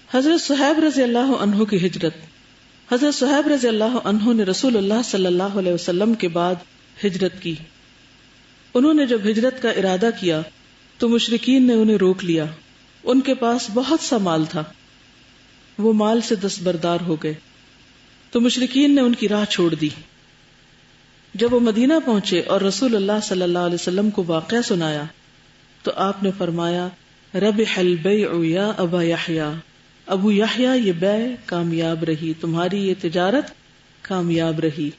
حضرت صہیب رضی اللہ عنہ کی ہجرت. حضرت صہیب رضی اللہ عنہ نے رسول اللہ صلی اللہ علیہ وسلم کے بعد ہجرت کی. انہوں نے جب ہجرت کا ارادہ کیا تو مشرکین نے انہیں روک لیا. ان کے پاس بہت سا مال تھا، وہ مال سے دستبردار ہو گئے تو مشرکین نے ان کی راہ چھوڑ دی. جب وہ مدینہ پہنچے اور رسول اللہ صلی اللہ علیہ وسلم کو واقعہ سنایا تو آپ نے فرمایا ربح البیع یا ابا یحییٰ، ابو یحییٰ یہ بیع کامیاب رہی، تمہاری یہ تجارت کامیاب رہی.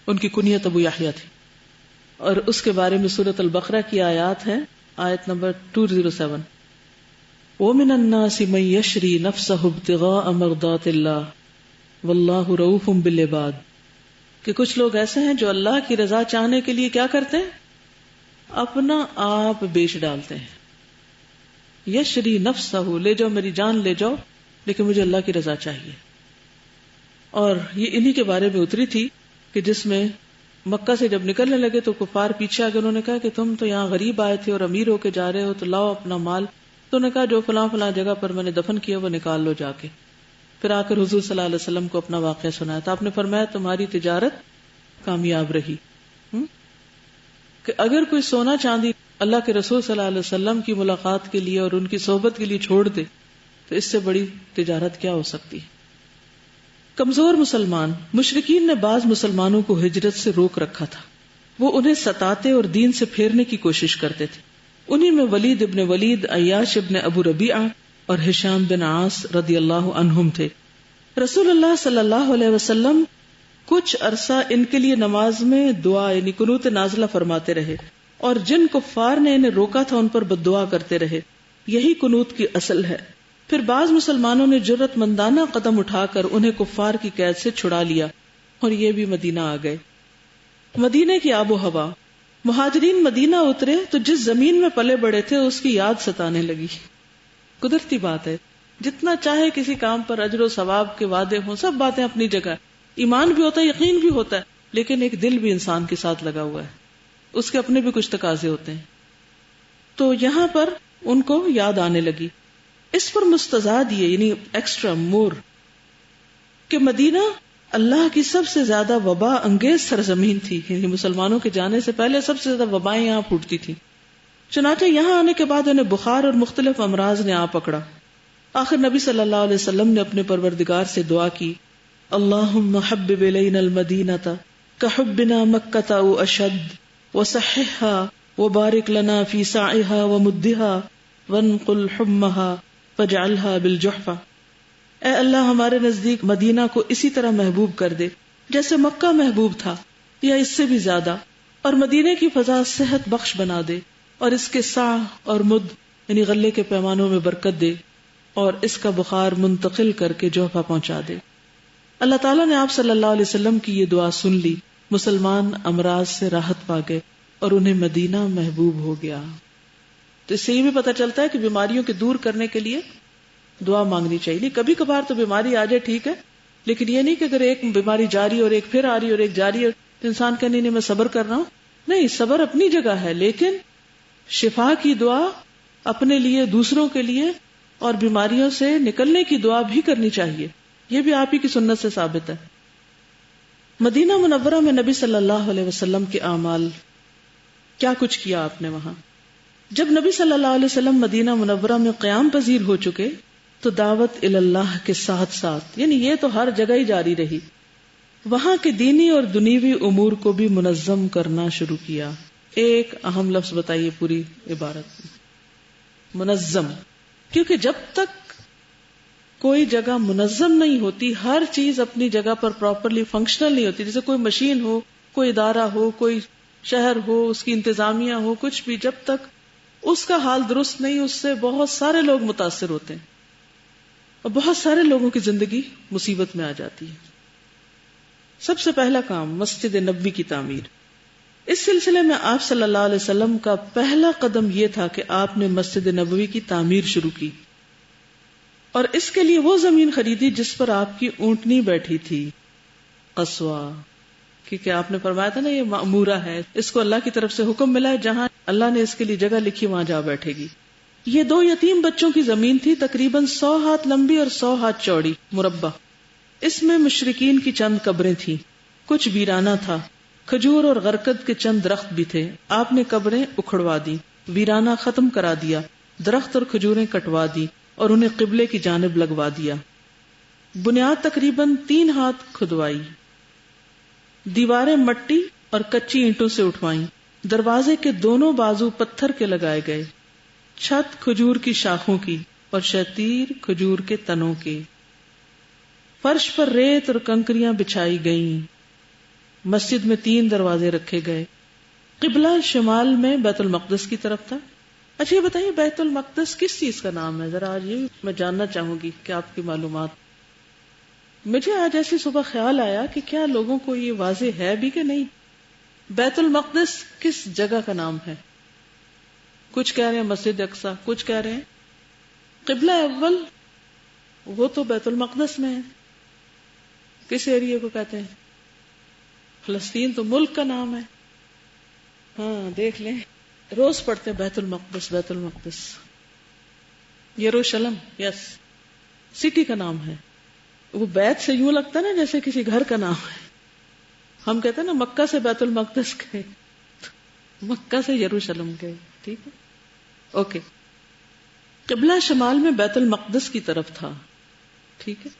ان کی کنیت ابو یحییٰ تھی. اور اس کے بارے میں سورۃ البقرہ کی آیات ہیں، آیت نمبر 207. وَمِنَ النَّاسِ مَن يَشْرِي نَفْسَهُ ابْتِغَاءَ مَرْضَاتِ اللَّهِ وَاللَّهُ رَءُوفٌ بِالْعِبَادِ، کہ کچھ لوگ ایسے ہیں جو اللہ کی رضا چاہنے کے لیے کیا کرتے ہیں؟ اپنا آپ بیچ ڈالتے ہیں. یشری نفسہ، لے جاؤ میری جان لے جاؤ، لیکن مجھے اللہ کی رضا چاہیے. اور یہ انہی کے بارے میں اتری تھی کہ جس میں مکہ سے جب نکلنے لگے تو کفار پیچھے آگے انہوں نے کہا کہ تم تو یہاں غریب آئے تھے اور امیر ہو کے جا رہے ہو، تو لاؤ اپنا مال. تو انہوں نے کہا جو فلاں فلاں جگہ پر میں نے دفن کیا وہ نکال لو جا کے. پھر آ کر حضور صلی اللہ علیہ وسلم کو اپنا واقعہ سنایا تو آپ نے فرمایا تمہاری تجارت کامیاب رہی. کہ اگر کوئی سونا چاندی اللہ کے رسول صلی اللہ علیہ وسلم کی ملاقات کے لیے اور ان کی صحبت کے لیے چھوڑ دے تو اس سے بڑی تجارت کیا ہو سکتی ہے. کمزور مسلمان، مشرکین نے بعض مسلمانوں کو ہجرت سے روک رکھا تھا. وہ انہیں ستاتے اور دین سے پھیرنے کی کوشش کرتے تھے. انہی میں ولید ابن ولید، عیاش ابن ابو ربیعہ اور ہشام بن عاص رضی اللہ عنہم تھے. رسول اللہ صلی اللہ علیہ وسلم کچھ عرصہ ان کے لیے نماز میں دعا یعنی قنوت نازلہ فرماتے رہے اور جن کفار نے انہیں روکا تھا ان پر بد دعا کرتے رہے. یہی قنوت کی اصل ہے. پھر بعض مسلمانوں نے جرأت مندانہ قدم اٹھا کر انہیں کفار کی قید سے چھڑا لیا اور یہ بھی مدینہ آ گئے. مدینے کی آب و ہوا، مہاجرین مدینہ اترے تو جس زمین میں پلے بڑے تھے اس کی یاد ستانے لگی. قدرتی بات ہے، جتنا چاہے کسی کام پر اجر و ثواب کے وعدے ہوں، سب باتیں اپنی جگہ، ایمان بھی ہوتا ہے، یقین بھی ہوتا ہے، لیکن ایک دل بھی انسان کے ساتھ لگا ہوا ہے، اس کے اپنے بھی کچھ تقاضے ہوتے ہیں. تو یہاں پر ان کو یاد آنے لگی. اس پر مستزاد یہ یعنی ایکسٹرا مور کہ مدینہ اللہ کی سب سے زیادہ وبا انگیز سرزمین تھی، یعنی مسلمانوں کے جانے سے پہلے سب سے زیادہ وبائیں یہاں پھوٹتی تھی. چنانچہ یہاں آنے کے بعد انہیں بخار اور مختلف امراض نے آ پکڑا. آخر نبی صلی اللہ علیہ وسلم نے اپنے پروردگار سے دعا کی، اللہم حبب الینا المدینۃ کحبنا مکۃ او اشد وصححها وبارک لنا فی سعیها ومدها وانقل حمها فاجعلها بالجحفہ. اے اللہ ہمارے نزدیک مدینہ کو اسی طرح محبوب کر دے جیسے مکہ محبوب تھا یا اس سے بھی زیادہ، اور مدینے کی فضا صحت بخش بنا دے اور اس کے سع اور مد یعنی غلے کے پیمانوں میں برکت دے اور اس کا بخار منتقل کر کے جوفہ پہنچا دے. اللہ تعالیٰ نے آپ صلی اللہ علیہ وسلم کی یہ دعا سن لی. مسلمان امراض سے راحت پا گئے اور انہیں مدینہ محبوب ہو گیا. تو اس سے یہ بھی پتہ چلتا ہے کہ بیماریوں کے دور کرنے کے لیے دعا مانگنی چاہیے. کبھی کبھار تو بیماری آ جائے ٹھیک ہے، لیکن یہ نہیں کہ اگر ایک بیماری جاری اور ایک پھر آ رہی اور ایک جاری اور انسان کہنے نہیں میں صبر کر رہا ہوں. نہیں، صبر اپنی جگہ ہے، لیکن شفا کی دعا اپنے لیے، دوسروں کے لیے اور بیماریوں سے نکلنے کی دعا بھی کرنی چاہیے. یہ بھی آپ ہی کی سنت سے ثابت ہے. مدینہ منورہ میں نبی صلی اللہ علیہ وسلم کے اعمال، کیا کچھ کیا آپ نے وہاں. جب نبی صلی اللہ علیہ وسلم مدینہ منورہ میں قیام پذیر ہو چکے تو دعوت اللہ کے ساتھ ساتھ یعنی یہ تو ہر جگہ ہی جاری رہی، وہاں کے دینی اور دنیوی امور کو بھی منظم کرنا شروع کیا. ایک اہم لفظ بتائیے پوری عبارت میں، منظم. کیونکہ جب تک کوئی جگہ منظم نہیں ہوتی، ہر چیز اپنی جگہ پر پراپرلی فنکشنل نہیں ہوتی، جیسے کوئی مشین ہو، کوئی ادارہ ہو، کوئی شہر ہو، اس کی انتظامیہ ہو، کچھ بھی، جب تک اس کا حال درست نہیں، اس سے بہت سارے لوگ متاثر ہوتے ہیں اور بہت سارے لوگوں کی زندگی مصیبت میں آ جاتی ہے. سب سے پہلا کام مسجد نبوی کی تعمیر. اس سلسلے میں آپ صلی اللہ علیہ وسلم کا پہلا قدم یہ تھا کہ آپ نے مسجد نبوی کی تعمیر شروع کی اور اس کے لیے وہ زمین خریدی جس پر آپ کی اونٹنی بیٹھی تھی، قصوہ. کیونکہ آپ نے فرمایا تھا نا یہ مأمورہ ہے، اس کو اللہ کی طرف سے حکم ملا ہے، جہاں اللہ نے اس کے لیے جگہ لکھی وہاں جا بیٹھے گی. یہ 2 یتیم بچوں کی زمین تھی، تقریباً 100 ہاتھ لمبی اور 100 ہاتھ چوڑی مربع. اس میں مشرکین کی چند قبریں تھیں، کچھ ویرانہ تھا، کھجور اور غرقد کے چند درخت بھی تھے. آپ نے قبریں اکھڑوا دی، ویرانہ ختم کرا دیا، درخت اور کھجوریں کٹوا دی اور انہیں قبلے کی جانب لگوا دیا. بنیاد تقریباً 3 ہاتھ کھدوائی، دیواریں مٹی اور کچی اینٹوں سے اٹھوائیں، دروازے کے دونوں بازو پتھر کے لگائے گئے، چھت کھجور کی شاخوں کی اور شتیر کھجور کے تنوں کے. فرش پر ریت اور کنکریاں بچھائی گئیں. مسجد میں 3 دروازے رکھے گئے. قبلہ شمال میں بیت المقدس کی طرف تھا. اچھا یہ بتائیے بیت المقدس کس چیز کا نام ہے؟ ذرا آج یہ میں جاننا چاہوں گی کہ آپ کی معلومات. مجھے آج ایسی صبح خیال آیا کہ کیا لوگوں کو یہ واضح ہے بھی کہ نہیں، بیت المقدس کس جگہ کا نام ہے؟ کچھ کہہ رہے ہیں مسجد اقصی، کچھ کہہ رہے ہیں قبلہ اول، وہ تو بیت المقدس میں ہے. کس ایریے کو کہتے ہیں؟ فلسطین تو ملک کا نام ہے. ہاں دیکھ لیں، روز پڑھتے ہیں بیت المقدس بیت المقدس. یروشلم، یس، سٹی کا نام ہے. وہ بیت سے یوں لگتا ہے نا جیسے کسی گھر کا نام ہے. ہم کہتے ہیں نا مکہ سے بیت المقدس گئے، مکہ سے یروشلم گئے. ٹھیک ہے، اوکے. قبلہ شمال میں بیت المقدس کی طرف تھا. ٹھیک ہے.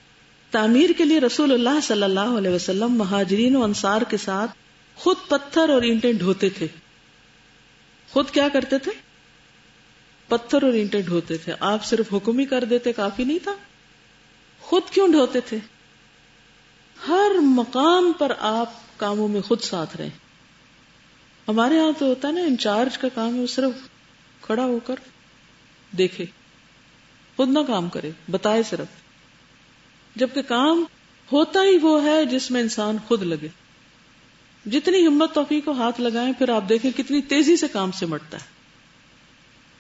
تعمیر کے لیے رسول اللہ صلی اللہ علیہ وسلم مہاجرین و انصار کے ساتھ خود پتھر اور اینٹیں ڈھوتے تھے. خود کیا کرتے تھے؟ پتھر اور اینٹیں ڈھوتے تھے. آپ صرف حکم ہی کر دیتے کافی نہیں تھا. خود کیوں ڈھوتے تھے؟ ہر مقام پر آپ کاموں میں خود ساتھ رہیں. ہمارے ہاں تو ہوتا ہے نا انچارج کا کام ہے وہ صرف کھڑا ہو کر دیکھے، خود نہ کام کرے، بتائے صرف. جبکہ کام ہوتا ہی وہ ہے جس میں انسان خود لگے. جتنی ہمت توفیق کو ہاتھ لگائیں پھر آپ دیکھیں کتنی تیزی سے کام سمٹتا ہے.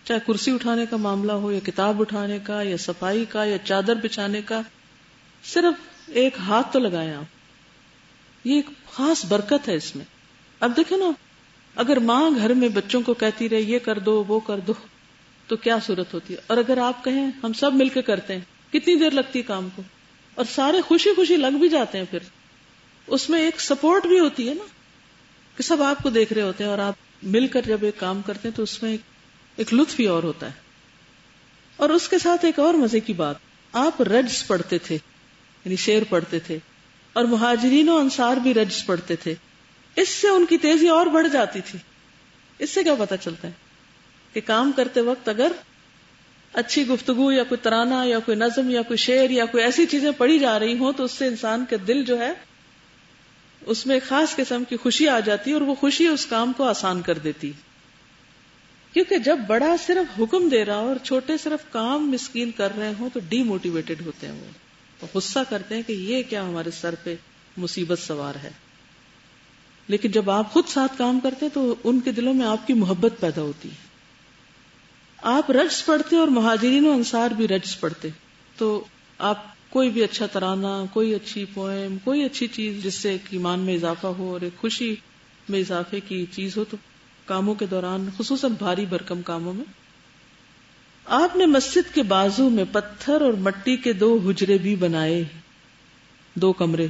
چاہے کرسی اٹھانے کا معاملہ ہو یا کتاب اٹھانے کا یا صفائی کا یا چادر بچھانے کا، صرف ایک ہاتھ تو لگائیں آپ. یہ ایک خاص برکت ہے اس میں. اب دیکھیں نا، اگر ماں گھر میں بچوں کو کہتی رہے یہ کر دو وہ کر دو تو کیا صورت ہوتی ہے. اور اگر آپ کہیں ہم سب مل کے کرتے ہیں، کتنی دیر لگتی ہے کام کو، اور سارے خوشی خوشی لگ بھی جاتے ہیں. پھر اس میں ایک سپورٹ بھی ہوتی ہے نا کہ سب آپ کو دیکھ رہے ہوتے ہیں اور آپ مل کر جب ایک کام کرتے ہیں تو اس میں ایک لطف ہی اور ہوتا ہے. اور اس کے ساتھ ایک اور مزے کی بات، آپ رجز پڑھتے تھے، یعنی شعر پڑھتے تھے، اور مہاجرین و انصار بھی رجز پڑھتے تھے. اس سے ان کی تیزی اور بڑھ جاتی تھی. اس سے کیا پتہ چلتا ہے کہ کام کرتے وقت اگر اچھی گفتگو یا کوئی ترانہ یا کوئی نظم یا کوئی شعر یا کوئی ایسی چیزیں پڑھی جا رہی ہوں تو اس سے انسان کا دل جو ہے اس میں ایک خاص قسم کی خوشی آ جاتی ہے، اور وہ خوشی اس کام کو آسان کر دیتی. کیونکہ جب بڑا صرف حکم دے رہا ہو اور چھوٹے صرف کام مسکین کر رہے ہوں تو ڈی موٹیویٹڈ ہوتے ہیں، وہ غصہ کرتے ہیں کہ یہ کیا ہمارے سر پہ مصیبت سوار ہے. لیکن جب آپ خود ساتھ کام کرتے تو ان کے دلوں میں آپ کی محبت پیدا ہوتی ہے. آپ رجز پڑھتے اور مہاجرین و انصار بھی رجز پڑھتے، تو آپ کوئی بھی اچھا ترانہ، کوئی اچھی پوئم، کوئی اچھی چیز جس سے ایک ایمان میں اضافہ ہو اور ایک خوشی میں اضافے کی چیز ہو، تو کاموں کے دوران خصوصاً بھاری بھرکم کاموں میں آپ نے مسجد کے بازو میں پتھر اور مٹی کے 2 حجرے بھی بنائے، 2 کمرے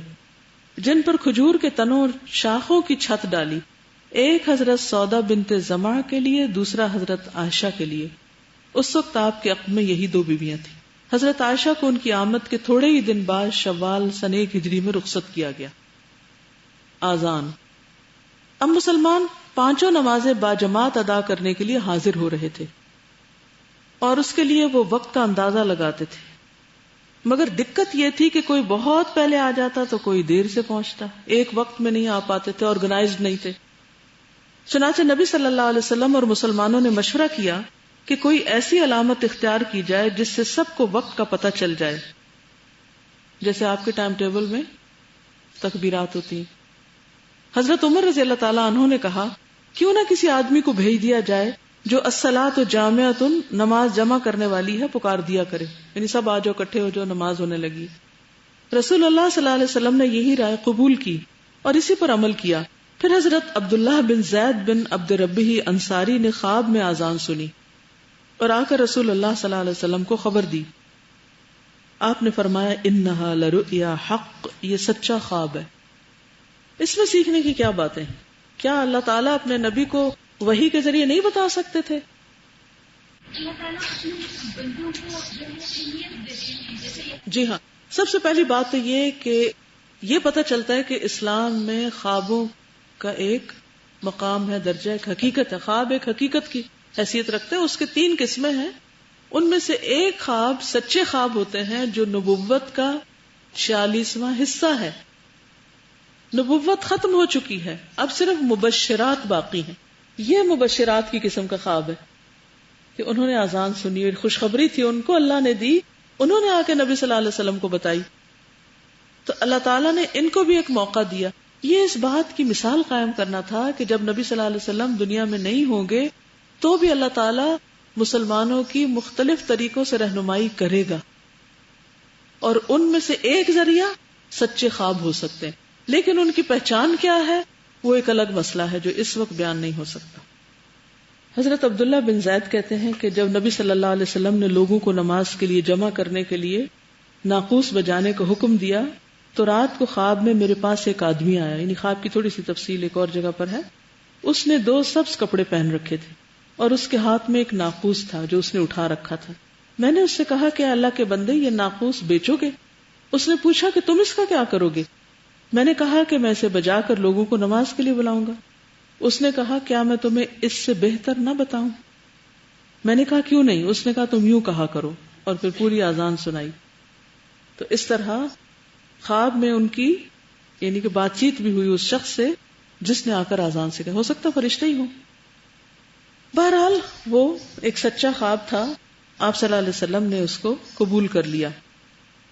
جن پر کھجور کے تنوں اور شاخوں کی چھت ڈالی. ایک حضرت سودا بنت زمع کے لیے، دوسرا حضرت عائشہ کے لیے. اس وقت آپ کے عقد میں یہی 2 بیویاں تھیں. حضرت عائشہ کو ان کی آمد کے تھوڑے ہی دن بعد شوال سن 1 ہجری میں رخصت کیا گیا. آذان. اب مسلمان 5 نمازیں باجماعت ادا کرنے کے لیے حاضر ہو رہے تھے اور اس کے لیے وہ وقت کا اندازہ لگاتے تھے، مگر دقت یہ تھی کہ کوئی بہت پہلے آ جاتا تو کوئی دیر سے پہنچتا، ایک وقت میں نہیں آ پاتے تھے، آرگنائزڈ نہیں تھے. چنانچہ نبی صلی اللہ علیہ وسلم اور مسلمانوں نے مشورہ کیا کہ کوئی ایسی علامت اختیار کی جائے جس سے سب کو وقت کا پتہ چل جائے. جیسے آپ کے ٹائم ٹیبل میں تکبیرات ہوتی ہیں. حضرت عمر رضی اللہ تعالیٰ عنہ نے کہا کیوں نہ کسی آدمی کو بھیج دیا جائے جو الصلاۃ جامعۃ، نماز جمع کرنے والی ہے، پکار دیا کرے، یعنی سب آ جاؤ، اکٹھے ہو جو نماز ہونے لگی. رسول اللہ صلی اللہ علیہ وسلم نے یہی رائے قبول کی اور اسی پر عمل کیا. پھر حضرت عبداللہ بن زید بن عبد ربہ انصاری نے خواب میں آذان سنی. اور آ کر رسول اللہ صلی اللہ علیہ وسلم کو خبر دی. آپ نے فرمایا انہا لرؤیا حق، یہ سچا خواب ہے. اس میں سیکھنے کی کیا باتیں؟ کیا اللہ تعالیٰ اپنے نبی کو وحی کے ذریعے نہیں بتا سکتے تھے؟ جی ہاں، سب سے پہلی بات تو یہ کہ یہ پتہ چلتا ہے کہ اسلام میں خوابوں کا ایک مقام ہے، درجہ ایک حقیقت ہے. خواب ایک حقیقت کی حیثیت رکھتے ہیں. اس کے 3 قسمیں ہیں. ان میں سے ایک خواب سچے خواب ہوتے ہیں جو نبوت کا 46واں حصہ ہے. نبوت ختم ہو چکی ہے، اب صرف مبشرات باقی ہیں. یہ مبشرات کی قسم کا خواب ہے کہ انہوں نے اذان سنی اور خوشخبری تھی ان کو اللہ نے دی، انہوں نے آ کے نبی صلی اللہ علیہ وسلم کو بتائی، تو اللہ تعالیٰ نے ان کو بھی ایک موقع دیا. یہ اس بات کی مثال قائم کرنا تھا کہ جب نبی صلی اللہ علیہ وسلم دنیا میں نہیں ہوں گے تو بھی اللہ تعالیٰ مسلمانوں کی مختلف طریقوں سے رہنمائی کرے گا، اور ان میں سے ایک ذریعہ سچے خواب ہو سکتے ہیں. لیکن ان کی پہچان کیا ہے وہ ایک الگ مسئلہ ہے جو اس وقت بیان نہیں ہو سکتا. حضرت عبداللہ بن زید کہتے ہیں کہ جب نبی صلی اللہ علیہ وسلم نے لوگوں کو نماز کے لیے جمع کرنے کے لیے ناقوس بجانے کا حکم دیا تو رات کو خواب میں میرے پاس ایک آدمی آیا. یعنی خواب کی تھوڑی سی تفصیل ایک اور جگہ پر ہے. اس نے 2 سبز کپڑے پہن رکھے تھے اور اس کے ہاتھ میں ایک ناقوس تھا جو اس نے اٹھا رکھا تھا. میں نے اس سے کہا کہ اللہ کے بندے یہ ناقوس بیچو گے؟ اس نے پوچھا کہ تم اس کا کیا کرو گے؟ میں نے کہا کہ میں اسے بجا کر لوگوں کو نماز کے لیے بلاؤں گا. اس نے کہا کیا میں تمہیں اس سے بہتر نہ بتاؤں؟ میں نے کہا کیوں نہیں؟ اس نے کہا تم یوں کہا کرو، اور پھر پوری اذان سنائی. تو اس طرح خواب میں ان کی یعنی کہ بات چیت بھی ہوئی اس شخص سے جس نے آ کر اذان سکھائی. ہو سکتا فرشتہ ہی ہو. بہرحال وہ ایک سچا خواب تھا. آپ صلی اللہ علیہ وسلم نے اس کو قبول کر لیا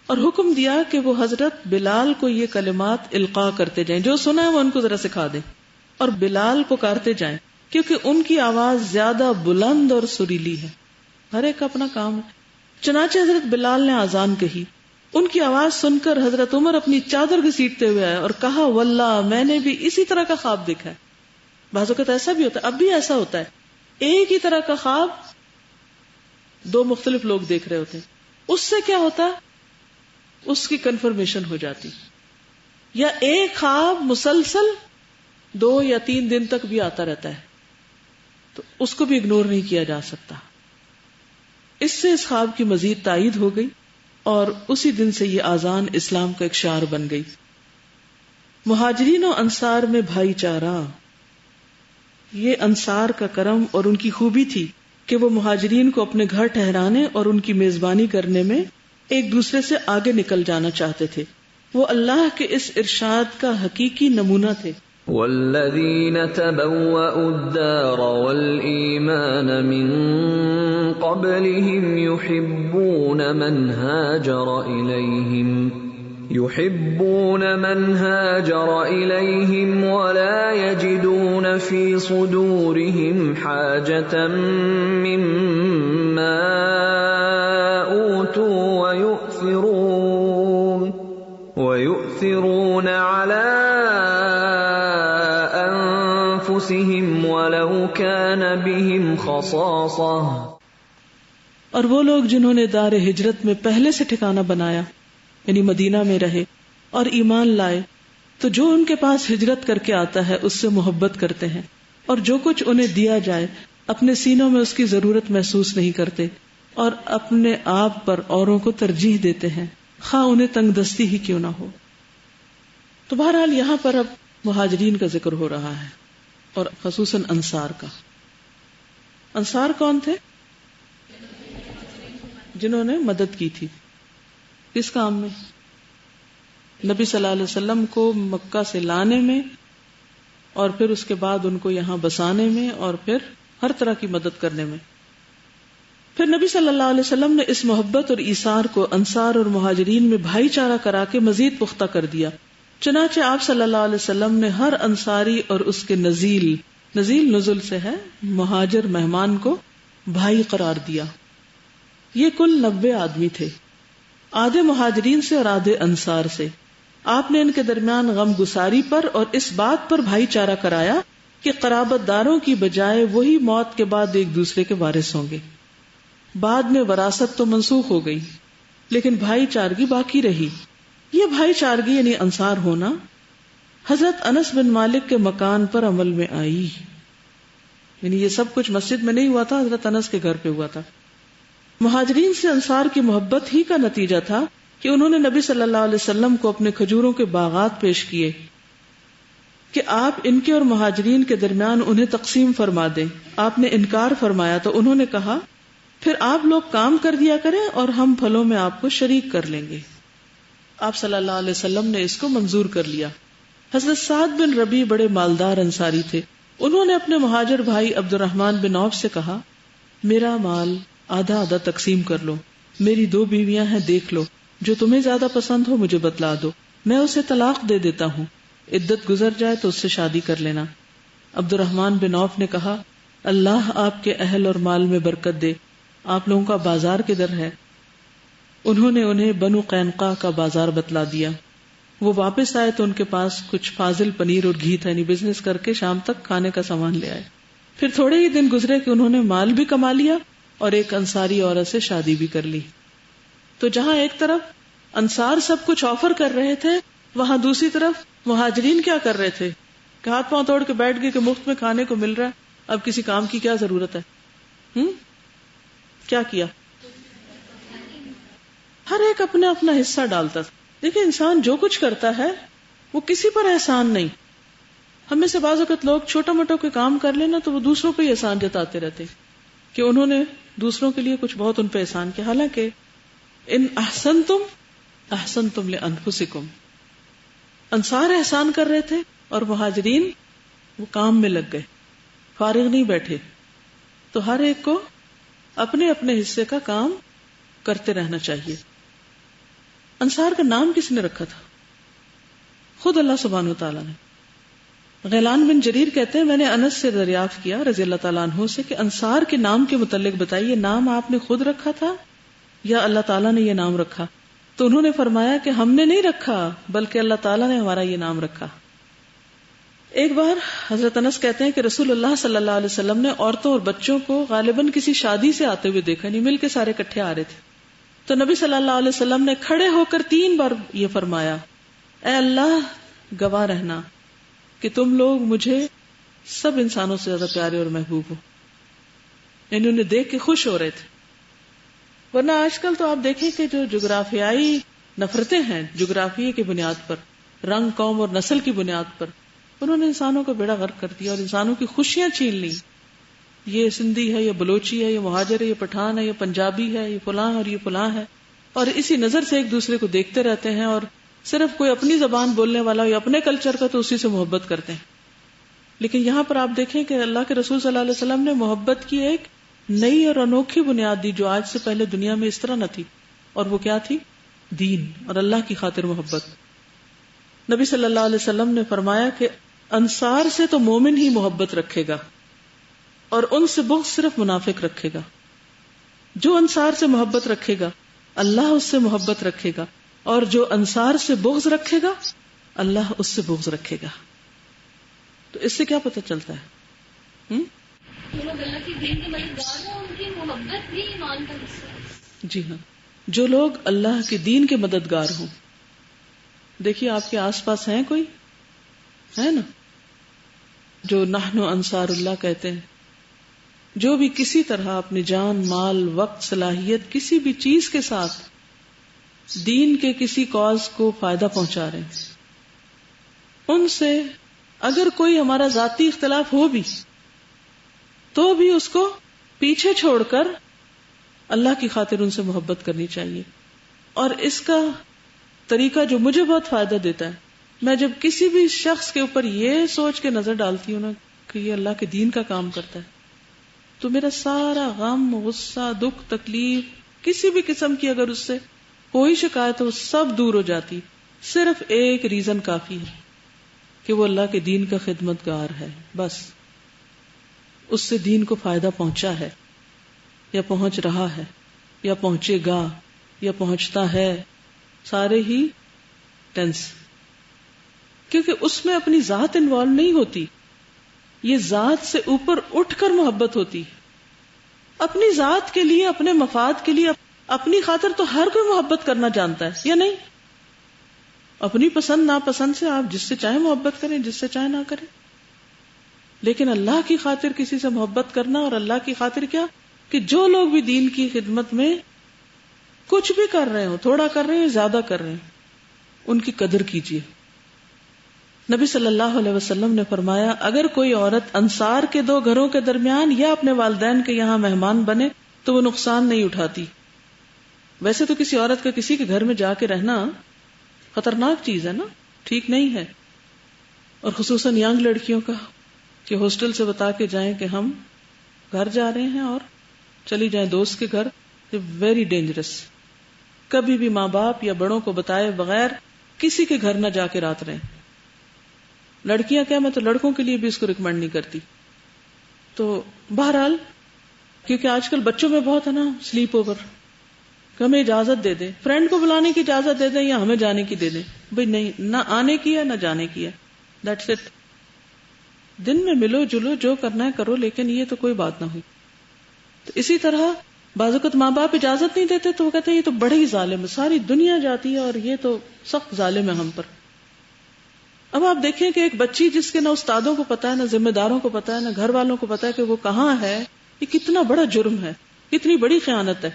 اور حکم دیا کہ وہ حضرت بلال کو یہ کلمات القاء کرتے جائیں، جو سنا ہے وہ ان کو ذرا سکھا دیں، اور بلال پکارتے جائیں کیونکہ ان کی آواز زیادہ بلند اور سریلی ہے. ہر ایک کا اپنا کام ہے. چنانچہ حضرت بلال نے اذان کہی. ان کی آواز سن کر حضرت عمر اپنی چادر گھسیٹتے ہوئے آئے اور کہا واللہ میں نے بھی اسی طرح کا خواب دیکھا ہے. بعض اوقات ایسا بھی ہوتا ہے، اب بھی ایسا ہوتا ہے، ایک ہی طرح کا خواب 2 مختلف لوگ دیکھ رہے ہوتے ہیں. اس سے کیا ہوتا، اس کی کنفرمیشن ہو جاتی. یا ایک خواب مسلسل 2 یا 3 دن تک بھی آتا رہتا ہے تو اس کو بھی اگنور نہیں کیا جا سکتا. اس سے اس خواب کی مزید تائید ہو گئی اور اسی دن سے یہ اذان اسلام کا ایک شعار بن گئی. مہاجرین و انصار میں بھائی چارہ، یہ انصار کا کرم اور ان کی خوبی تھی کہ وہ مہاجرین کو اپنے گھر ٹھہرانے اور ان کی میزبانی کرنے میں ایک دوسرے سے آگے نکل جانا چاہتے تھے. وہ اللہ کے اس ارشاد کا حقیقی نمونہ تھے. والذین تبوأوا الدار والایمان من قبلهم يحبون من هاجر إليهم ولا يجدون في صدورهم حاجة مما أوتوا ويؤثرون على أنفسهم ولو كان بهم خصاصة. اور وہ لوگ جنہوں نے دار ہجرت میں پہلے سے ٹھکانہ بنایا یعنی مدینہ میں رہے اور ایمان لائے تو جو ان کے پاس ہجرت کر کے آتا ہے اس سے محبت کرتے ہیں، اور جو کچھ انہیں دیا جائے اپنے سینوں میں اس کی ضرورت محسوس نہیں کرتے اور اپنے آپ پر اوروں کو ترجیح دیتے ہیں خواہ انہیں تنگ دستی ہی کیوں نہ ہو. تو بہرحال یہاں پر اب مہاجرین کا ذکر ہو رہا ہے اور خصوصاً انصار کا. انصار کون تھے؟ جنہوں نے مدد کی تھی. کس کام میں؟ نبی صلی اللہ علیہ وسلم کو مکہ سے لانے میں، اور پھر اس کے بعد ان کو یہاں بسانے میں، اور پھر ہر طرح کی مدد کرنے میں. پھر نبی صلی اللہ علیہ وسلم نے اس محبت اور ایثار کو انصار اور مہاجرین میں بھائی چارہ کرا کے مزید پختہ کر دیا. چنانچہ آپ صلی اللہ علیہ وسلم نے ہر انصاری اور اس کے نزیل نزل سے ہے مہاجر مہمان کو بھائی قرار دیا. یہ کل 90 آدمی تھے، آدھے مہاجرین سے اور آدھے انصار سے. آپ نے ان کے درمیان غم گساری پر اور اس بات پر بھائی چارہ کرایا کہ قرابت داروں کی بجائے وہی موت کے بعد ایک دوسرے کے وارث ہوں گے. بعد میں وراثت تو منسوخ ہو گئی لیکن بھائی چارگی باقی رہی. یہ بھائی چارگی یعنی انصار ہونا حضرت انس بن مالک کے مکان پر عمل میں آئی. یعنی یہ سب کچھ مسجد میں نہیں ہوا تھا، حضرت انس کے گھر پہ ہوا تھا. مہاجرین سے انصار کی محبت ہی کا نتیجہ تھا کہ انہوں نے نبی صلی اللہ علیہ وسلم کو اپنے کھجوروں کے باغات پیش کیے کہ آپ ان کے اور مہاجرین کے درمیان انہیں تقسیم فرما دیں. آپ نے انکار فرمایا تو انہوں نے کہا پھر آپ لوگ کام کر دیا کریں اور ہم پھلوں میں آپ کو شریک کر لیں گے. آپ صلی اللہ علیہ وسلم نے اس کو منظور کر لیا. حضرت سعد بن ربیع بڑے مالدار انصاری تھے. انہوں نے اپنے مہاجر بھائی عبد الرحمن بن عوف سے کہا میرا مال آدھا آدھا تقسیم کر لو، میری 2 بیویاں ہیں، دیکھ لو جو تمہیں زیادہ پسند ہو مجھے بتلا دو، میں اسے طلاق دے دیتا ہوں، عدت گزر جائے تو اس سے شادی کر لینا. عبد الرحمن بن عوف نے کہا اللہ آپ کے اہل اور مال میں برکت دے، آپ لوگوں کا بازار کدھر ہے؟ انہوں نے انہیں بنو قینقاع کا بازار بتلا دیا. وہ واپس آئے تو ان کے پاس کچھ فاضل پنیر اور گھی تھا، یعنی بزنس کر کے شام تک کھانے کا سامان لے آئے. پھر تھوڑے ہی دن گزرے کہ انہوں نے مال بھی کما لیا اور ایک انصاری عورت سے شادی بھی کر لی. تو جہاں ایک طرف انصار سب کچھ آفر کر رہے تھے، وہاں دوسری طرف مہاجرین کیا کر رہے تھے کہ ہاتھ پاؤں توڑ کے بیٹھ گئے کہ مفت میں کھانے کو مل رہا ہے، اب کسی کام کی کیا ضرورت ہے. کیا کیا؟ ہر ایک اپنا اپنا حصہ ڈالتا تھا. دیکھیں انسان جو کچھ کرتا ہے وہ کسی پر احسان نہیں. ہم میں سے بعض اوقات لوگ چھوٹا موٹا کوئی کام کر لینا تو وہ دوسروں کو ہی احسان جتاتے رہتے کہ انہوں نے دوسروں کے لیے کچھ بہت ان پہ احسان کیا، حالانکہ ان احسنتم احسنتم لانفسکم. انصار احسان کر رہے تھے اور مہاجرین وہ کام میں لگ گئے، فارغ نہیں بیٹھے. تو ہر ایک کو اپنے اپنے حصے کا کام کرتے رہنا چاہیے. انصار کا نام کس نے رکھا تھا؟ خود اللہ سبحانہ وتعالیٰ نے. غیلان بن جریر کہتے ہیں میں نے انس سے دریافت کیا رضی اللہ تعالیٰ عنہ سے کہ انصار کے نام کے متعلق بتائیے، نام آپ نے خود رکھا تھا یا اللہ تعالیٰ نے یہ نام رکھا؟ تو انہوں نے فرمایا کہ ہم نے نہیں رکھا بلکہ اللہ تعالیٰ نے ہمارا یہ نام رکھا. ایک بار حضرت انس کہتے ہیں کہ رسول اللہ صلی اللہ علیہ وسلم نے عورتوں اور بچوں کو غالباً کسی شادی سے آتے ہوئے دیکھا، نہیں مل کے سارے اکٹھے آ رہے تھے. تو نبی صلی اللہ علیہ وسلم نے کھڑے ہو کر 3 بار یہ فرمایا اے اللہ گواہ رہنا کہ تم لوگ مجھے سب انسانوں سے زیادہ پیارے اور محبوب ہو. یعنی انہیں دیکھ کے خوش ہو رہے تھے. ورنہ آج کل تو آپ دیکھیں کہ جو جغرافیائی نفرتیں ہیں جغرافیے کی بنیاد پر، رنگ قوم اور نسل کی بنیاد پر، انہوں نے انسانوں کو بیڑا غرق کر دیا اور انسانوں کی خوشیاں چھین لی. یہ سندھی ہے، یہ بلوچی ہے، یہ مہاجر ہے، یہ پٹھان ہے، یہ پنجابی ہے، یہ فلاں اور یہ فلاں ہے، اور اسی نظر سے ایک دوسرے کو دیکھتے رہتے ہیں. اور صرف کوئی اپنی زبان بولنے والا یا اپنے کلچر کا تو اسی سے محبت کرتے ہیں. لیکن یہاں پر آپ دیکھیں کہ اللہ کے رسول صلی اللہ علیہ وسلم نے محبت کی ایک نئی اور انوکھی بنیاد دی جو آج سے پہلے دنیا میں اس طرح نہ تھی. اور وہ کیا تھی؟ دین اور اللہ کی خاطر محبت. نبی صلی اللہ علیہ وسلم نے فرمایا کہ انصار سے تو مومن ہی محبت رکھے گا اور ان سے بغض صرف منافق رکھے گا. جو انصار سے محبت رکھے گا اللہ اس سے محبت رکھے گا، اور جو انصار سے بغض رکھے گا اللہ اس سے بغض رکھے گا. تو اس سے کیا پتہ چلتا ہے؟ اللہ کے دین کے مددگار ہیں، ان کی محبت بھی ایمان کا حصہ ہے. جی ہاں، جو لوگ اللہ کے دین کے مددگار ہوں. دیکھیے آپ کے آس پاس ہیں کوئی ہے نا جو نحن انصار اللہ کہتے ہیں، جو بھی کسی طرح اپنی جان مال وقت صلاحیت کسی بھی چیز کے ساتھ دین کے کسی کاز کو فائدہ پہنچا رہے ہیں، ان سے اگر کوئی ہمارا ذاتی اختلاف ہو بھی تو بھی اس کو پیچھے چھوڑ کر اللہ کی خاطر ان سے محبت کرنی چاہیے. اور اس کا طریقہ جو مجھے بہت فائدہ دیتا ہے، میں جب کسی بھی شخص کے اوپر یہ سوچ کے نظر ڈالتی ہوں نا کہ یہ اللہ کے دین کا کام کرتا ہے، تو میرا سارا غم غصہ دکھ تکلیف کسی بھی قسم کی اگر اس سے کوئی شکایت ہو سب دور ہو جاتی. صرف ایک ریزن کافی ہے کہ وہ اللہ کے دین کا خدمتگار ہے، بس اس سے دین کو فائدہ پہنچا ہے یا پہنچ رہا ہے یا پہنچے گا یا پہنچتا ہے، سارے ہی ٹینس، کیونکہ اس میں اپنی ذات انوالو نہیں ہوتی. یہ ذات سے اوپر اٹھ کر محبت ہوتی. اپنی ذات کے لیے، اپنے مفاد کے لیے، اپنی خاطر تو ہر کوئی محبت کرنا جانتا ہے، یا نہیں؟ اپنی پسند ناپسند سے آپ جس سے چاہے محبت کریں، جس سے چاہے نہ کریں، لیکن اللہ کی خاطر کسی سے محبت کرنا، اور اللہ کی خاطر کیا کہ جو لوگ بھی دین کی خدمت میں کچھ بھی کر رہے ہوں، تھوڑا کر رہے ہیں، زیادہ کر رہے ہیں، ان کی قدر کیجیے۔ نبی صلی اللہ علیہ وسلم نے فرمایا، اگر کوئی عورت انصار کے دو گھروں کے درمیان یا اپنے والدین کے یہاں مہمان بنے تو وہ نقصان نہیں اٹھاتی۔ ویسے تو کسی عورت کا کسی کے گھر میں جا کے رہنا خطرناک چیز ہے نا، ٹھیک نہیں ہے، اور خصوصاً ینگ لڑکیوں کا کہ ہاسٹل سے بتا کے جائیں کہ ہم گھر جا رہے ہیں اور چلی جائیں دوست کے گھر، ویری ڈینجرس۔ کبھی بھی ماں باپ یا بڑوں کو بتائے بغیر کسی کے گھر نہ جا کے رات رہیں۔ لڑکیاں کیا، میں تو لڑکوں کے لیے بھی اس کو ریکمینڈ نہیں کرتی۔ تو بہرحال کیونکہ آج کل بچوں میں بہت ہے نا سلیپ اوور، کہ ہمیں اجازت دے دیں، فرینڈ کو بلانے کی اجازت دے دیں یا ہمیں جانے کی دے دیں، بھئی نہیں، نہ آنے کی ہے نہ جانے کی ہے، دیٹس اٹ۔ دن میں ملو جلو، جو کرنا ہے کرو، لیکن یہ تو کوئی بات نہ ہوئی۔ تو اسی طرح بعض اوقات ماں باپ اجازت نہیں دیتے تو وہ کہتے ہیں یہ تو بڑے ہی ظالم ہے، ساری دنیا جاتی ہے اور یہ تو سخت ظالم ہے ہم پر۔ اب آپ دیکھیں کہ ایک بچی جس کے نہ استادوں کو پتا ہے، نہ ذمہ داروں کو پتا ہے، نہ گھر والوں کو پتا ہے کہ وہ کہاں ہے، یہ کتنا بڑا جرم ہے، کتنی بڑی خیانت ہے۔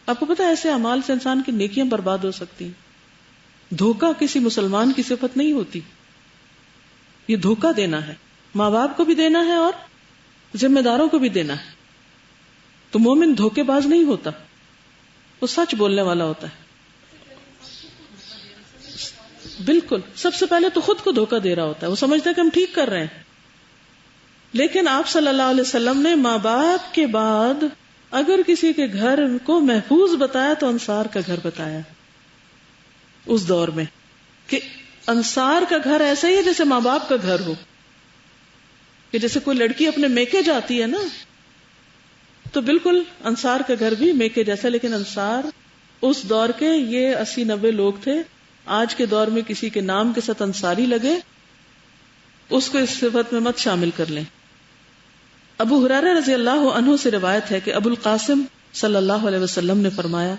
آپ کو پتا ہے ایسے اعمال سے انسان کی نیکیاں برباد ہو سکتی ہیں۔ دھوکہ کسی مسلمان کی صفت نہیں ہوتی، یہ دھوکہ دینا ہے، ماں باپ کو بھی دینا ہے اور ذمہ داروں کو بھی دینا ہے۔ تو مومن دھوکے باز نہیں ہوتا، وہ سچ بولنے والا ہوتا ہے۔ بالکل، سب سے پہلے تو خود کو دھوکہ دے رہا ہوتا ہے، وہ سمجھتا ہے کہ ہم ٹھیک کر رہے ہیں، لیکن آپ صلی اللہ علیہ وسلم نے ماں باپ کے بعد اگر کسی کے گھر کو محفوظ بتایا تو انصار کا گھر بتایا۔ اس دور میں کہ انصار کا گھر ایسا ہی ہے جیسے ماں باپ کا گھر ہو، کہ جیسے کوئی لڑکی اپنے میکے جاتی ہے نا، تو بالکل انصار کا گھر بھی میکے جیسا، لیکن انصار اس دور کے یہ 80-90 لوگ تھے۔ آج کے دور میں کسی کے نام کے ساتھ انصاری لگے، اس کو اس صفت میں مت شامل کر لیں۔ ابو ہریرہ رضی اللہ عنہ سے روایت ہے کہ ابو القاسم صلی اللہ علیہ وسلم نے فرمایا،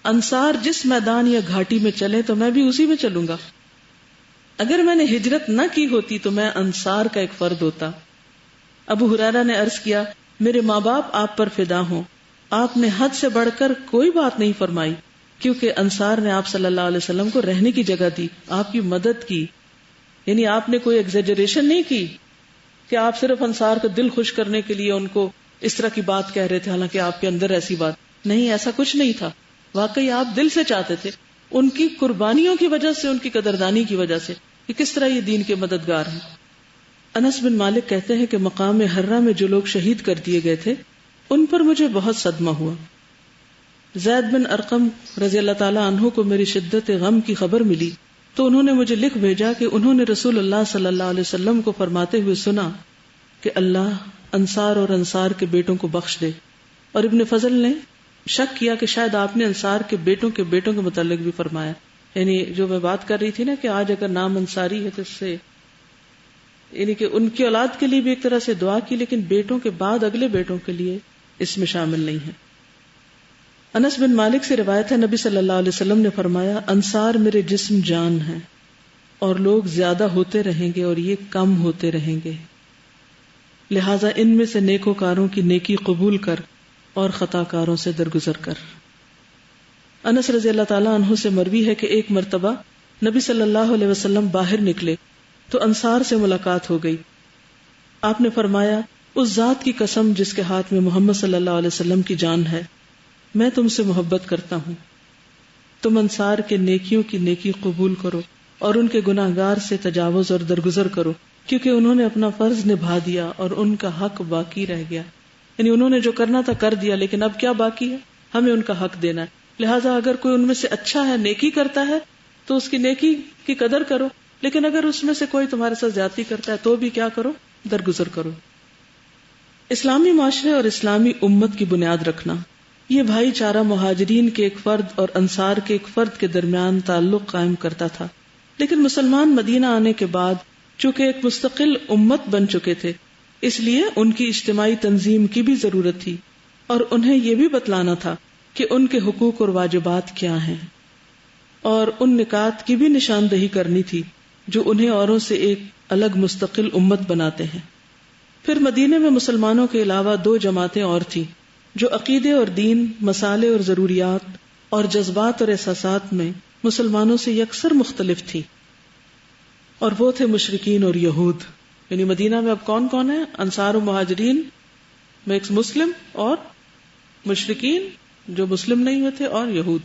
انصار جس میدان یا گھاٹی میں چلے تو میں بھی اسی میں چلوں گا۔ اگر میں نے ہجرت نہ کی ہوتی تو میں انصار کا ایک فرد ہوتا۔ ابو ہریرہ نے عرض کیا، میرے ماں باپ آپ پر فدا ہوں، آپ نے حد سے بڑھ کر کوئی بات نہیں فرمائی، کیونکہ انصار نے آپ صلی اللہ علیہ وسلم کو رہنے کی جگہ دی، آپ کی مدد کی، یعنی آپ نے کوئی ایگزیجریشن نہیں کی کہ آپ صرف انصار کا دل خوش کرنے کے لیے ان کو اس طرح کی بات کہہ رہے تھے، حالانکہ آپ کے اندر ایسی بات نہیں، ایسا کچھ نہیں تھا، واقعی آپ دل سے چاہتے تھے، ان کی قربانیوں کی وجہ سے، ان کی قدردانی کی وجہ سے کہ کس طرح یہ دین کے مددگار ہیں۔ انس بن مالک کہتے ہیں کہ مقام حرہ میں جو لوگ شہید کر دیے گئے تھے ان پر مجھے بہت صدمہ ہوا۔ زید بن ارقم رضی اللہ تعالی عنہ کو میری شدت غم کی خبر ملی تو انہوں نے مجھے لکھ بھیجا کہ انہوں نے رسول اللہ صلی اللہ علیہ وسلم کو فرماتے ہوئے سنا کہ اللہ انصار اور انصار کے بیٹوں کو بخش دے، اور ابن فضل نے شک کیا کہ شاید آپ نے انصار کے بیٹوں کے متعلق بھی فرمایا، یعنی جو میں بات کر رہی تھی نا کہ آج اگر نام انصاری ہے تو اس سے یعنی کہ ان کی اولاد کے لیے بھی ایک طرح سے دعا کی، لیکن بیٹوں کے بعد اگلے بیٹوں کے لیے اس میں شامل نہیں ہے۔ انس بن مالک سے روایت ہے، نبی صلی اللہ علیہ وسلم نے فرمایا، انصار میرے جسم جان ہیں، اور لوگ زیادہ ہوتے رہیں گے اور یہ کم ہوتے رہیں گے، لہذا ان میں سے نیکوکاروں کی نیکی قبول کر اور خطا کاروں سے درگزر کر۔ انس رضی اللہ تعالیٰ عنہ سے مروی ہے کہ ایک مرتبہ نبی صلی اللہ علیہ وسلم باہر نکلے تو انصار سے ملاقات ہو گئی۔ آپ نے فرمایا، اس ذات کی قسم جس کے ہاتھ میں محمد صلی اللہ علیہ وسلم کی جان ہے، میں تم سے محبت کرتا ہوں، تم انصار کے نیکیوں کی نیکی قبول کرو اور ان کے گناہگار سے تجاوز اور درگزر کرو، کیونکہ انہوں نے اپنا فرض نبھا دیا اور ان کا حق باقی رہ گیا، یعنی انہوں نے جو کرنا تھا کر دیا، لیکن اب کیا باقی ہے، ہمیں ان کا حق دینا ہے، لہٰذا اگر کوئی ان میں سے اچھا ہے، نیکی کرتا ہے تو اس کی نیکی کی قدر کرو، لیکن اگر اس میں سے کوئی تمہارے ساتھ زیادتی کرتا ہے تو بھی کیا کرو، درگزر کرو۔ اسلامی معاشرے اور اسلامی امت کی بنیاد رکھنا، یہ بھائی چارہ مہاجرین کے ایک فرد اور انصار کے ایک فرد کے درمیان تعلق قائم کرتا تھا، لیکن مسلمان مدینہ آنے کے بعد چونکہ ایک مستقل امت بن چکے تھے، اس لیے ان کی اجتماعی تنظیم کی بھی ضرورت تھی، اور انہیں یہ بھی بتلانا تھا کہ ان کے حقوق اور واجبات کیا ہیں، اور ان نکات کی بھی نشاندہی کرنی تھی جو انہیں اوروں سے ایک الگ مستقل امت بناتے ہیں۔ پھر مدینے میں مسلمانوں کے علاوہ 2 جماعتیں اور تھیں جو عقیدے اور دین، مسالے اور ضروریات اور جذبات اور احساسات میں مسلمانوں سے یکسر مختلف تھی، اور وہ تھے مشرکین اور یہود۔ یعنی مدینہ میں اب کون کون ہے؟ انصار و مہاجرین، میکس مسلم، اور مشرکین جو مسلم نہیں ہوئے تھے، اور یہود۔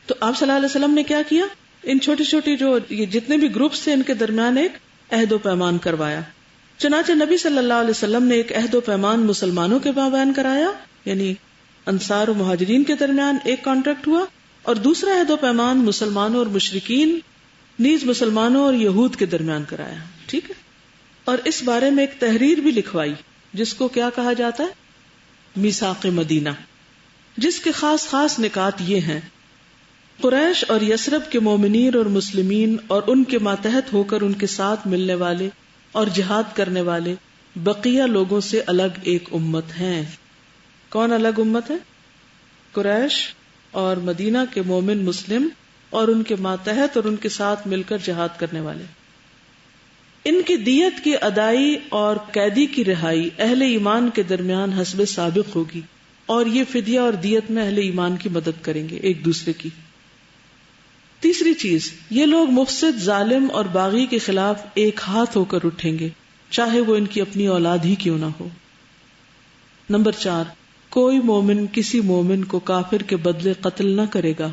تو آپ صلی اللہ علیہ وسلم نے کیا کیا؟ ان چھوٹی چھوٹی جو یہ جتنے بھی گروپس تھے ان کے درمیان ایک عہد و پیمان کروایا۔ چنانچہ نبی صلی اللہ علیہ وسلم نے ایک عہد و پیمان مسلمانوں کے مابین کرایا، یعنی انصار و مہاجرین کے درمیان ایک کانٹریکٹ ہوا، اور دوسرا عہد و پیمان مسلمانوں اور مشرکین نیز مسلمانوں اور یہود کے درمیان کرایا، ٹھیک ہے؟ اور اس بارے میں ایک تحریر بھی لکھوائی جس کو کیا کہا جاتا ہے؟ میثاق مدینہ، جس کے خاص خاص نکات یہ ہیں: قریش اور یثرب کے مومنین اور مسلمین اور ان کے ماتحت ہو کر ان کے ساتھ ملنے والے اور جہاد کرنے والے بقیہ لوگوں سے الگ ایک امت ہیں۔ کون الگ امت ہے؟ قریش اور مدینہ کے مومن مسلم اور ان کے ماتحت اور ان کے ساتھ مل کر جہاد کرنے والے۔ ان کی دیت کی ادائی اور قیدی کی رہائی اہل ایمان کے درمیان حسب سابق ہوگی، اور یہ فدیہ اور دیت میں اہل ایمان کی مدد کریں گے ایک دوسرے کی۔ تیسری چیز، یہ لوگ مفسد، ظالم اور باغی کے خلاف ایک ہاتھ ہو کر اٹھیں گے، چاہے وہ ان کی اپنی اولاد ہی کیوں نہ ہو۔ نمبر 4، کوئی مومن کسی مومن کو کافر کے بدلے قتل نہ کرے گا،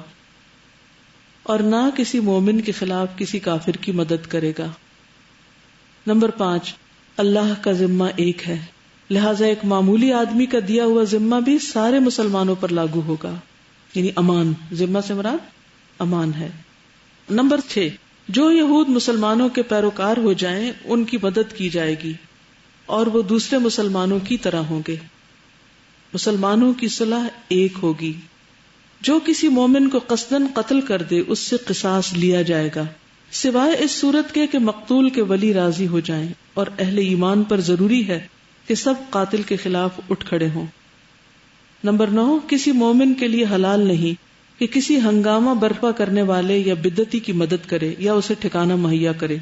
اور نہ کسی مومن کے خلاف کسی کافر کی مدد کرے گا۔ نمبر 5، اللہ کا ذمہ ایک ہے، لہذا ایک معمولی آدمی کا دیا ہوا ذمہ بھی سارے مسلمانوں پر لاگو ہوگا، یعنی امان، ذمہ سے مراد امان ہے۔ نمبر 6، جو یہود مسلمانوں کے پیروکار ہو جائیں ان کی مدد کی جائے گی، اور وہ دوسرے مسلمانوں کی طرح ہوں گے، مسلمانوں کی صلح ایک ہوگی۔ جو کسی مومن کو قصداً قتل کر دے اس سے قصاص لیا جائے گا، سوائے اس صورت کے کہ مقتول کے ولی راضی ہو جائیں، اور اہل ایمان پر ضروری ہے کہ سب قاتل کے خلاف اٹھ کھڑے ہوں۔ نمبر 9، کسی مومن کے لیے حلال نہیں کہ کسی ہنگامہ برپا کرنے والے یا بدعتی کی مدد کرے یا اسے ٹھکانہ مہیا کرے۔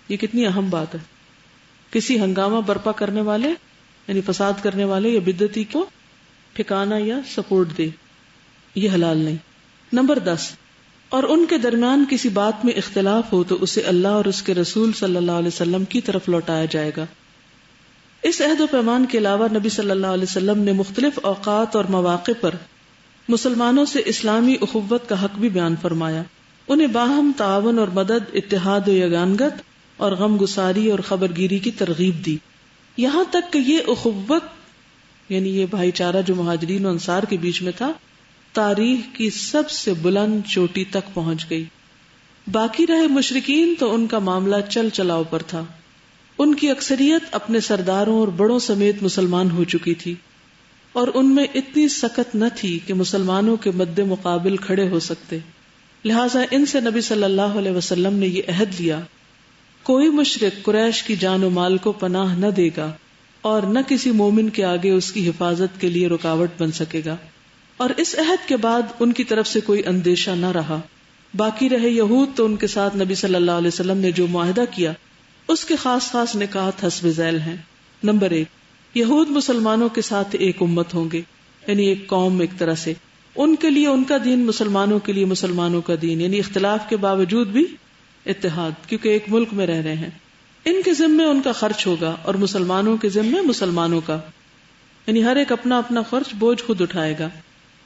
یہ کتنی اہم بات ہے، کسی ہنگامہ برپا کرنے والے یعنی فساد کرنے والے یا بدعتی کو ٹھکانہ یا سپورٹ دے، یہ حلال نہیں۔ نمبر 10، اور ان کے درمیان کسی بات میں اختلاف ہو تو اسے اللہ اور اس کے رسول صلی اللہ علیہ وسلم کی طرف لوٹایا جائے گا۔ اس عہد و پیمان کے علاوہ نبی صلی اللہ علیہ وسلم نے مختلف اوقات اور مواقع پر مسلمانوں سے اسلامی اخوت کا حق بھی بیان فرمایا، انہیں باہم تعاون اور مدد، اتحاد و یگانگت اور غم گساری اور خبرگیری کی ترغیب دی، یہاں تک کہ یہ اخوت یعنی یہ بھائی چارہ جو مہاجرین و انصار کے بیچ میں تھا تاریخ کی سب سے بلند چوٹی تک پہنچ گئی۔ باقی رہے مشرکین تو ان کا معاملہ چل چلاؤ پر تھا، ان کی اکثریت اپنے سرداروں اور بڑوں سمیت مسلمان ہو چکی تھی، اور ان میں اتنی سخت نہ تھی کہ مسلمانوں کے مد مقابل کھڑے ہو سکتے، لہٰذا ان سے نبی صلی اللہ علیہ وسلم نے یہ عہد لیا، کوئی مشرک قریش کی جان و مال کو پناہ نہ دے گا اور نہ کسی مومن کے آگے اس کی حفاظت کے لیے رکاوٹ بن سکے گا۔ اور اس عہد کے بعد ان کی طرف سے کوئی اندیشہ نہ رہا۔ باقی رہے یہود تو ان کے ساتھ نبی صلی اللہ علیہ وسلم نے جو معاہدہ کیا اس کے خاص خاص نکات حسب ذیل ہیں۔ نمبر 1، یہود مسلمانوں کے ساتھ ایک امت ہوں گے، یعنی ایک قوم، ایک طرح سے ان کے لیے ان کا دین، مسلمانوں کے لیے مسلمانوں کا دین، یعنی اختلاف کے باوجود بھی اتحاد، کیونکہ ایک ملک میں رہ رہے ہیں۔ ان کے ذمے ان کا خرچ ہوگا اور مسلمانوں کے ذمے مسلمانوں کا، یعنی ہر ایک اپنا اپنا خرچ بوجھ خود اٹھائے گا۔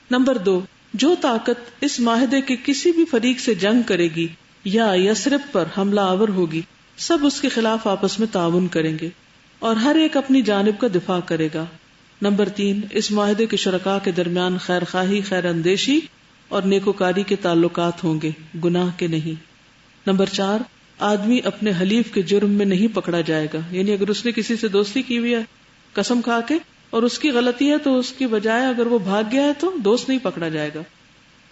نمبر 2، جو طاقت اس معاہدے کے کسی بھی فریق سے جنگ کرے گی یا یثرب پر حملہ آور ہوگی، سب اس کے خلاف آپس میں تعاون کریں گے اور ہر ایک اپنی جانب کا دفاع کرے گا۔ نمبر 3، اس معاہدے کے شرکاء کے درمیان خیر خواہی، خیر اندیشی اور نیکوکاری کے تعلقات ہوں گے، گناہ کے نہیں۔ نمبر 4، آدمی اپنے حلیف کے جرم میں نہیں پکڑا جائے گا، یعنی اگر اس نے کسی سے دوستی کی ہوئی ہے قسم کھا کے اور اس کی غلطی ہے تو اس کی بجائے اگر وہ بھاگ گیا ہے تو دوست نہیں پکڑا جائے گا۔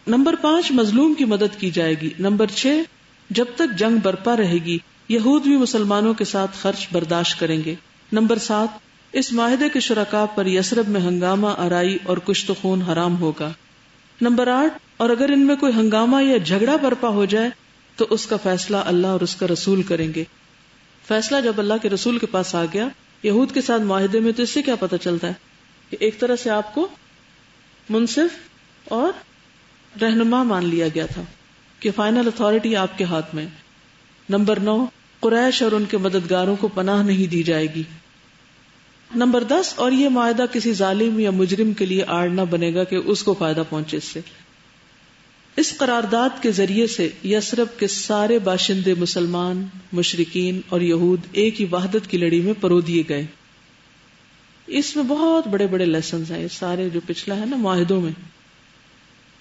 نمبر 5، مظلوم کی مدد کی جائے گی۔ نمبر 6، جب تک جنگ برپا رہے گی یہود بھی مسلمانوں کے ساتھ خرچ برداشت کریں گے، نمبر 7، اس معاہدے کے شرکاء پر یثرب میں ہنگامہ آرائی اور کشت و خون حرام ہوگا۔ نمبر 8، اور اگر ان میں کوئی ہنگامہ یا جھگڑا برپا ہو جائے تو اس کا فیصلہ اللہ اور اس کا رسول کریں گے۔ فیصلہ جب اللہ کے رسول کے پاس آ گیا یہود کے ساتھ معاہدے میں، تو اس سے کیا پتہ چلتا ہے کہ ایک طرح سے آپ کو منصف اور رہنما مان لیا گیا تھا کہ فائنل اتھارٹی آپ کے ہاتھ میں۔ نمبر 9، قریش اور ان کے مددگاروں کو پناہ نہیں دی جائے گی۔ نمبر 10، اور یہ معاہدہ کسی ظالم یا مجرم کے لیے آڑ نہ بنے گا کہ اس کو فائدہ پہنچے اس سے۔ اس قرارداد کے ذریعے سے یثرب کے سارے باشندے مسلمان، مشرکین اور یہود ایک ہی وحدت کی لڑی میں پرو دیے گئے۔ اس میں بہت بڑے بڑے لیسنز ہیں، سارے جو پچھلا ہے نا معاہدوں میں۔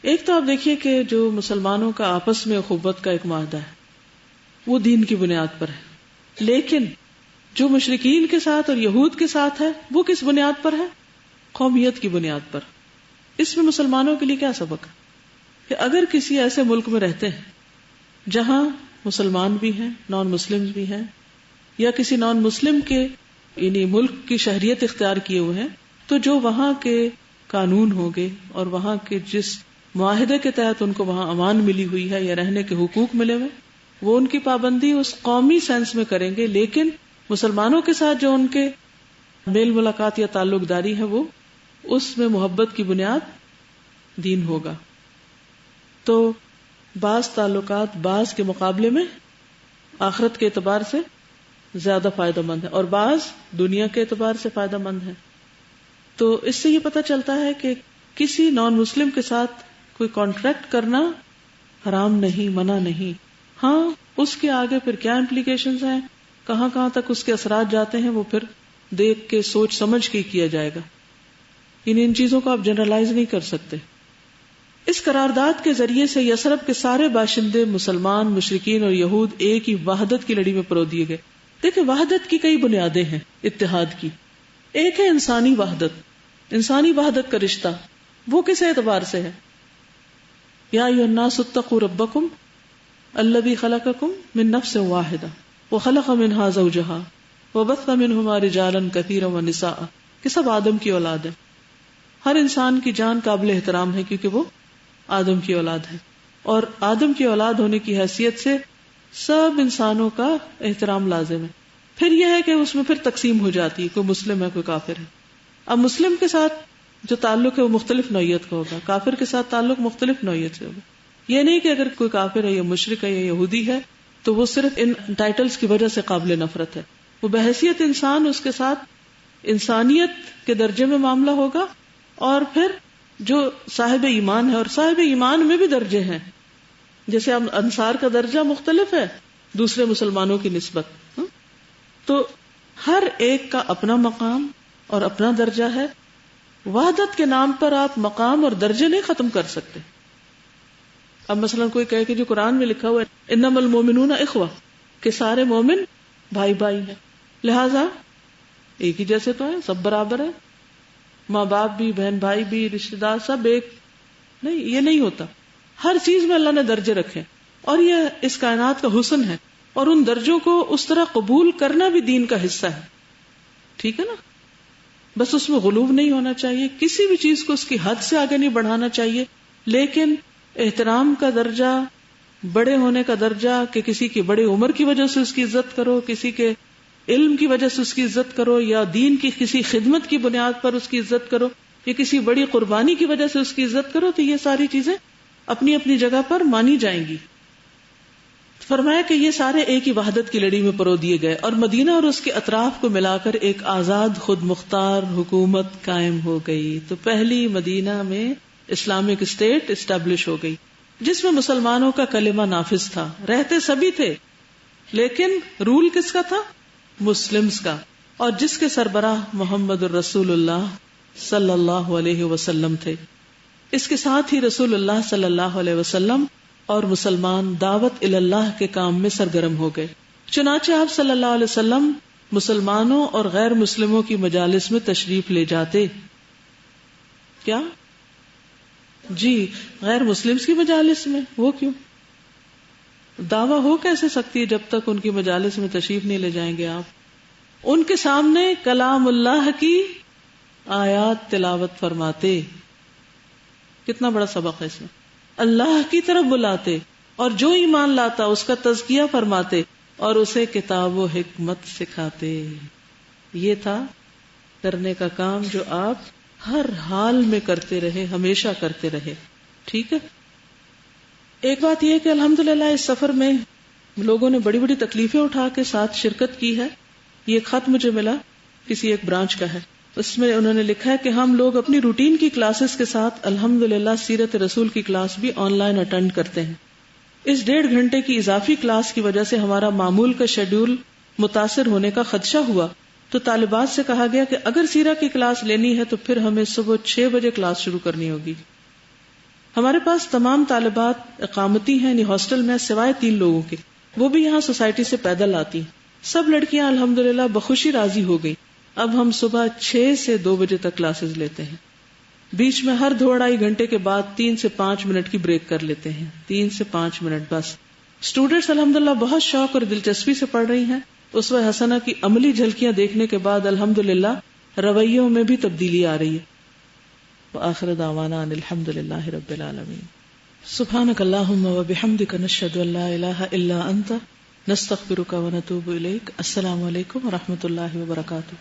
ایک تو آپ دیکھیے کہ جو مسلمانوں کا آپس میں اخوت کا ایک معاہدہ ہے وہ دین کی بنیاد پر ہے، لیکن جو مشرکین کے ساتھ اور یہود کے ساتھ ہے وہ کس بنیاد پر ہے؟ قومیت کی بنیاد پر۔ اس میں مسلمانوں کے لیے کیا سبق ہے کہ اگر کسی ایسے ملک میں رہتے ہیں جہاں مسلمان بھی ہیں، نان مسلم بھی ہیں، یا کسی نان مسلم کے یعنی ملک کی شہریت اختیار کیے ہوئے ہیں، تو جو وہاں کے قانون ہوگے اور وہاں کے جس معاہدے کے تحت ان کو وہاں امان ملی ہوئی ہے یا رہنے کے حقوق ملے ہوئے، وہ ان کی پابندی اس قومی سینس میں کریں گے، لیکن مسلمانوں کے ساتھ جو ان کے میل ملاقات یا تعلق داری ہے وہ اس میں محبت کی بنیاد دین ہوگا۔ تو بعض تعلقات بعض کے مقابلے میں آخرت کے اعتبار سے زیادہ فائدہ مند ہے اور بعض دنیا کے اعتبار سے فائدہ مند ہے۔ تو اس سے یہ پتہ چلتا ہے کہ کسی نان مسلم کے ساتھ کوئی کانٹریکٹ کرنا حرام نہیں، منع نہیں۔ ہاں اس کے آگے پھر کیا امپلیکیشنز ہیں، کہاں کہاں تک اس کے اثرات جاتے ہیں، وہ پھر دیکھ کے سوچ سمجھ کے کیا جائے گا، یعنی ان چیزوں کو آپ جنرلائز نہیں کر سکتے۔ اس قرارداد کے ذریعے سے یثرب کے سارے باشندے مسلمان، مشرکین اور یہود ایک ہی وحدت کی لڑی میں پرو دیے گئے۔ دیکھیں وحدت کی کئی بنیادیں ہیں اتحاد کی۔ ایک ہے انسانی وحدت، انسانی وحدت کا رشتہ، وہ کس اعتبار سے ہے؟ یا ایھا الناس اتقوا ربکم الذی خلقکم من نفس واحدہ وخلق منہا زوجہا وبث منہما رجالا کثیرا ونساء، کہ سب آدم کی اولاد ہے۔ ہر انسان کی جان قابل احترام ہے کیونکہ وہ آدم کی اولاد ہے، اور آدم کی اولاد ہونے کی حیثیت سے سب انسانوں کا احترام لازم ہے۔ پھر یہ ہے کہ اس میں پھر تقسیم ہو جاتی ہے، کوئی مسلم ہے کوئی کافر ہے۔ اب مسلم کے ساتھ جو تعلق ہے وہ مختلف نوعیت کا ہوگا، کافر کے ساتھ تعلق مختلف نوعیت سے ہوگا۔ یہ نہیں کہ اگر کوئی کافر ہے یا مشرک ہے یا یہودی ہے تو وہ صرف ان ٹائٹلز کی وجہ سے قابل نفرت ہے، وہ بحیثیت انسان اس کے ساتھ انسانیت کے درجے میں معاملہ ہوگا۔ اور پھر جو صاحب ایمان ہے، اور صاحب ایمان میں بھی درجے ہیں، جیسے اب انصار کا درجہ مختلف ہے دوسرے مسلمانوں کی نسبت، تو ہر ایک کا اپنا مقام اور اپنا درجہ ہے۔ وحدت کے نام پر آپ مقام اور درجے نہیں ختم کر سکتے۔ اب مثلا کوئی کہے کہ جو قرآن میں لکھا ہوا ہے انما المؤمنون اخوہ، کہ سارے مومن بھائی بھائی ہیں، لہذا ایک ہی جیسے تو ہیں، سب برابر ہیں، ماں باپ بھی، بہن بھائی بھی، رشتہ دار سب ایک نہیں، یہ نہیں ہوتا۔ ہر چیز میں اللہ نے درجے رکھے، اور یہ اس کائنات کا حسن ہے، اور ان درجوں کو اس طرح قبول کرنا بھی دین کا حصہ ہے، ٹھیک ہے نا؟ بس اس میں غلوب نہیں ہونا چاہیے، کسی بھی چیز کو اس کی حد سے آگے نہیں بڑھانا چاہیے، لیکن احترام کا درجہ، بڑے ہونے کا درجہ، کہ کسی کی بڑی عمر کی وجہ سے اس کی عزت کرو، کسی کے علم کی وجہ سے اس کی عزت کرو، یا دین کی کسی خدمت کی بنیاد پر اس کی عزت کرو، یا کسی بڑی قربانی کی وجہ سے اس کی عزت کرو، تو یہ ساری چیزیں اپنی اپنی جگہ پر مانی جائیں گی۔ فرمایا کہ یہ سارے ایک ہی وحدت کی لڑی میں پرو دیے گئے، اور مدینہ اور اس کے اطراف کو ملا کر ایک آزاد خود مختار حکومت قائم ہو گئی۔ تو پہلی مدینہ میں اسلامک اسٹیٹ اسٹیبلش ہو گئی، جس میں مسلمانوں کا کلمہ نافذ تھا، رہتے سبھی تھے، لیکن رول کس کا تھا؟ مسلمز کا، اور جس کے سربراہ محمد الرسول اللہ صلی اللہ علیہ وسلم تھے۔ اس کے ساتھ ہی رسول اللہ صلی اللہ علیہ وسلم اور مسلمان دعوت اللہ کے کام میں سرگرم ہو گئے۔ چنانچہ آپ صلی اللہ علیہ وسلم مسلمانوں اور غیر مسلموں کی مجالس میں تشریف لے جاتے۔ کیا؟ جی، غیر مسلمز کی مجالس میں، وہ کیوں؟ دعویٰ ہو کیسے سکتی ہے جب تک ان کی مجالس میں تشریف نہیں لے جائیں گے آپ؟ ان کے سامنے کلام اللہ کی آیات تلاوت فرماتے. کتنا بڑا سبق ہے اس میں. اللہ کی طرف بلاتے اور جو ایمان لاتا اس کا تزکیہ فرماتے اور اسے کتاب و حکمت سکھاتے. یہ تھا کرنے کا کام جو آپ ہر حال میں کرتے رہے, ہمیشہ کرتے رہے. ٹھیک ہے. ایک بات یہ کہ الحمدللہ اس سفر میں لوگوں نے بڑی بڑی تکلیفیں اٹھا کے ساتھ شرکت کی ہے. یہ خط مجھے ملا کسی ایک برانچ کا ہے, اس میں انہوں نے لکھا ہے کہ ہم لوگ اپنی روٹین کی کلاسز کے ساتھ الحمدللہ سیرت رسول کی کلاس بھی آن لائن اٹینڈ کرتے ہیں. اس 1.5 گھنٹے کی اضافی کلاس کی وجہ سے ہمارا معمول کا شیڈیول متاثر ہونے کا خدشہ ہوا, تو طالبات سے کہا گیا کہ اگر سیرہ کی کلاس لینی ہے تو پھر ہمیں صبح 6 بجے کلاس شروع کرنی ہوگی. ہمارے پاس تمام طالبات اقامتی ہیں, یعنی ہاسٹل میں, سوائے 3 لوگوں کے, وہ بھی یہاں سوسائٹی سے پیدل آتی ہیں. سب لڑکیاں الحمدللہ بخوشی راضی ہو گئی. اب ہم صبح 6 سے 2 بجے تک کلاسز لیتے ہیں. بیچ میں ہر 2-2.5 گھنٹے کے بعد 3 سے 5 منٹ کی بریک کر لیتے ہیں. 3 سے 5 منٹ بس. اسٹوڈینٹس الحمدللہ بہت شوق اور دلچسپی سے پڑھ رہی ہیں. اسوہ حسنہ کی عملی جھلکیاں دیکھنے کے بعد الحمدللہ رویوں میں بھی تبدیلی آ رہی ہے. وآخر دعوانا ان الحمدللہ رب العالمین. سبحانک اللہم وبحمدک نشہد ان لا الہ الا انت نستغفرک ونتوب الیک. السلام علیکم ورحمۃ اللہ وبرکاتہ.